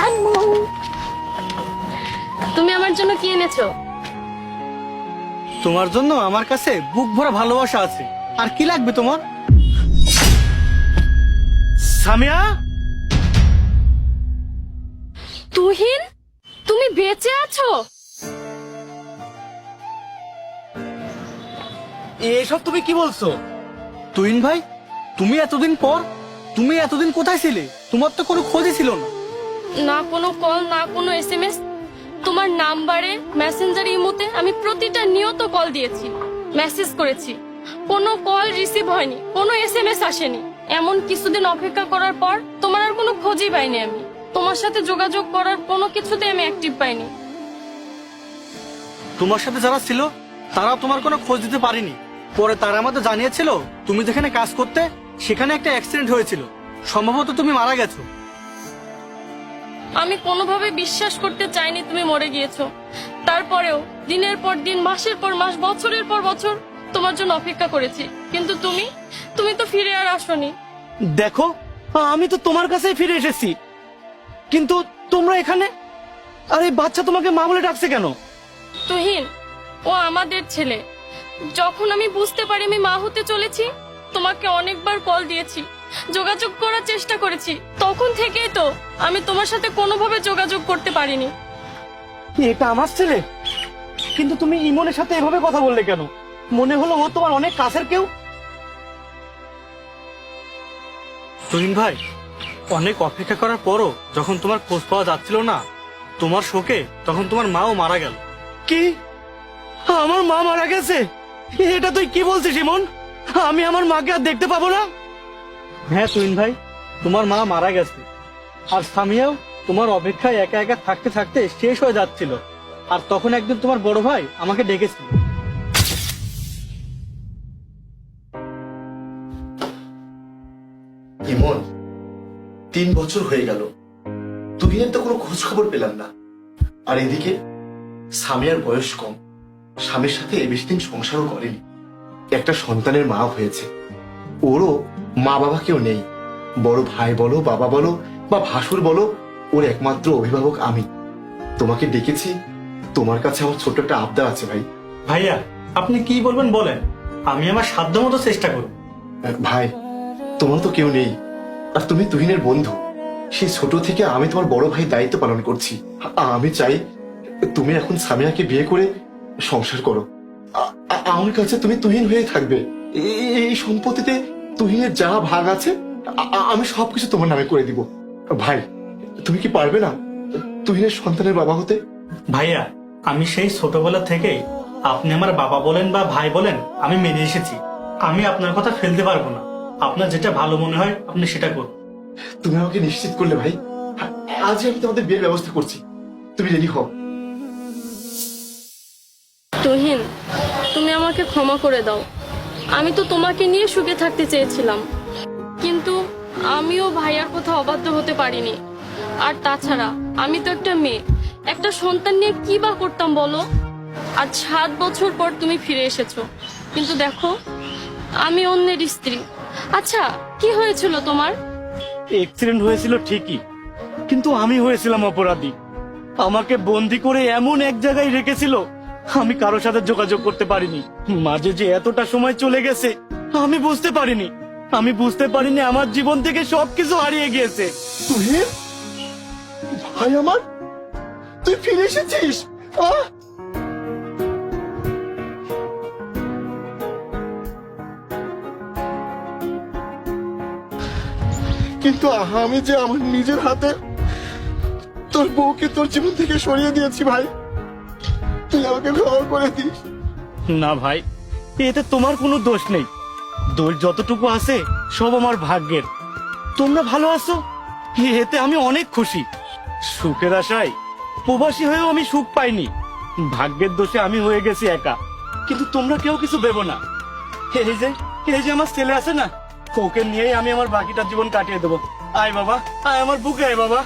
আম্মু, তুমি আমার জন্য কি এনেছো? তোমার জন্য আমার কাছে বুক ভরা ভালোবাসা আছে। আর কি লাগবে তোমার? সামিয়া, তুহিন, তুমি বেঁচে আছো? এসব তুমি কি বলছো? তুহিন ভাই, তুমি এতদিন পর, তুমি এতদিন কোথায় ছিলে? তোমার তো কোনো খোঁজই ছিল না। না কোনো কল, না কোনো এসএমএস। তোমার নাম্বারে, মেসেঞ্জার, ইমোতে আমি প্রতিটা নিয়ত কল দিয়েছি, মেসেজ করেছি, কোনো কল রিসিভ হয়নি, কোনো এসএমএস আসেনি। এমন কিছুদিন অপেক্ষা করার পর তোমার আর কোনো খোঁজই পাইনি আমি। তোমার সাথে যোগাযোগ করার কোনো কিছুতে আমি অ্যাক্টিভ পাইনি। তোমার সাথে যারা ছিল তারা তোমার কোনো খোঁজ দিতে পারেনি। পরে তারা আমাদের জানিয়েছিল তুমি যেখানে কাজ করতে সেখানে একটা অ্যাক্সিডেন্ট হয়েছিল, সম্ভবত তুমি মারা গেছো। আমি কোনোভাবে বিশ্বাস করতে চাইনি তুমি মরে গিয়েছো। তারপরেও দিনের পর দিন, মাসের পর মাস, বছরের পর বছর তোমার জন্য অপেক্ষা করেছি, কিন্তু তুমি তো ফিরে আর আসোনি। দেখো, আমি তো তোমার কাছেই ফিরে এসেছি, কিন্তু তোমরা এখানে। আর এই বাচ্চা তোমাকে মা বলে ডাকছে কেন? তুহিন, ও আমাদের ছেলে। যখন আমি বুঝতে পারি আমি মা হতে চলেছি, তোমাকে অনেকবার কল দিয়েছি, যোগাযোগ করার চেষ্টা করেছি। তখন থেকেই তো আমি তোমার সাথে কোনোভাবে যোগাযোগ করতে পারিনি। এটা আমার ছেলে, কিন্তু তুমি ইমনের সাথে এভাবে কথা বললে কেন? মনে হলো ও তোমার অনেক কাছের কেউ। তুহিন ভাই, অনেক অপেক্ষা করার পরও যখন তোমার খোঁজ পাওয়া যাচ্ছিল না তোমার শোকে, তখন তোমার মাও মারা গেল। কি? আমার মা মারা গেছে? এটা তুই কি বলছিস ইমন? আমি আমার মাকে আর দেখতে পাবো না? হ্যাঁ তুহিন ভাই, তোমার মা মারা গেছে। আর সামিয়াও তোমার অপেক্ষায় একা একা থাকতে থাকতে শেষ হয়ে যাচ্ছিল। আর তখন একদিন তোমার বড় ভাই আমাকে ডেকেছিল। ইমন, 3 বছর হয়ে গেল, তুহিনের তো কোনো খোঁজ খবর পেলাম না। আর এদিকে সামিয়ার বয়স কম, স্বামীর সাথে বেশি দিন সংসারও করেনি, একটা সন্তানের মা হয়েছে। ওরও মা বাবা কেউ নেই। বড় ভাই বলো, বাবা বলো বা ভাসুর বলো, ওর একমাত্র অভিভাবক আমি। তোমাকে ডেকেছি, তোমার কাছে আমার ছোট্ট একটা আবদার আছে ভাই। ভাইয়া, আপনি কি বলবেন বলেন, আমি আমার সাধ্য মতো চেষ্টা করব। ভাই, তোমার তো কেউ নেই, আর তুমি তুহিনের বন্ধু। সেই ছোট থেকে আমি তোমার বড় ভাই দায়িত্ব পালন করছি। আমি চাই তুমি এখন সামিয়াকে বিয়ে করে সংসার করো। আমার কাছে তুমি তুহিন হয়ে থাকবে। এই সম্পত্তিতে তুহিনের যা ভাগ আছে আমি সবকিছু তোমার নামে করে দিব। ভাই, তুমি কি পারবে না তুহিনের সন্তানের বাবা হতে? ভাইয়া, আমি সেই ছোটবেলা থেকেই আপনি আমার বাবা বলেন বা ভাই বলেন আমি মেনে এসেছি। আমি আপনার কথা ফেলতে পারবো না। আপনার যেটা ভালো মনে হয় আপনি সেটা করুন। তুমি আমাকে নিশ্চিত করলে ভাই। আজই আমি তোমাদের বিয়ের ব্যবস্থা করছি, তুমি রেডি হও। তুহিন, তুমি আমাকে ক্ষমা করে দাও। আমি তো তোমাকে নিয়ে সুখে থাকতে চেয়েছিলাম, কিন্তু আমিও ভাইয়ার কথা অবাধ্য হতে পারিনি। আর তাছাড়া আমি তো একটা মেয়ে, একটা সন্তান নিয়ে কি বা করতাম বলো? আজ 7 বছর পর তুমি ফিরে এসেছো, কিন্তু দেখো আমি অন্যের স্ত্রী। আচ্ছা, কি হয়েছিল তোমার? অ্যাক্সিডেন্ট হয়েছিল ঠিকই, কিন্তু আমি হয়েছিলাম অপরাধী। আমাকে বন্দি করে এমন এক জায়গায় রেখেছিল, আমি কারোর সাথে যোগাযোগ করতে পারিনি। মাঝে যে এতটা সময় চলে গেছে আমি বুঝতে পারিনি। আমি বুঝতে পারিনি আমার জীবন থেকে সবকিছু হারিয়ে গিয়েছে। তুহিন, ভাই আমার, তুই ফিরে এসেছিস। কিন্তু আমি যে আমার নিজের হাতে তোর বউকে তোর জীবন থেকে সরিয়ে দিয়েছি ভাই, তুই আমাকে ক্ষমা করে দিস। না ভাই, এতে তোমার কোনো দোষ নেই। দোষ যতটুকু আছে সব আমার ভাগ্যের। তোমরা ভালো আছো, এতে আমি অনেক খুশি। সুখের আশায় প্রবাসী হয়েও আমি সুখ পাইনি। ভাগ্যের দোষে আমি হয়ে গেছি একা, কিন্তু তোমরা কেউ কিছু ভেবো না। এই যে আমার ছেলে আছে না, ওকে নিয়েই আমি আমার বাকিটা জীবন কাটিয়ে দেবো। আয় বাবা, আয় আমার বুকে আয় বাবা।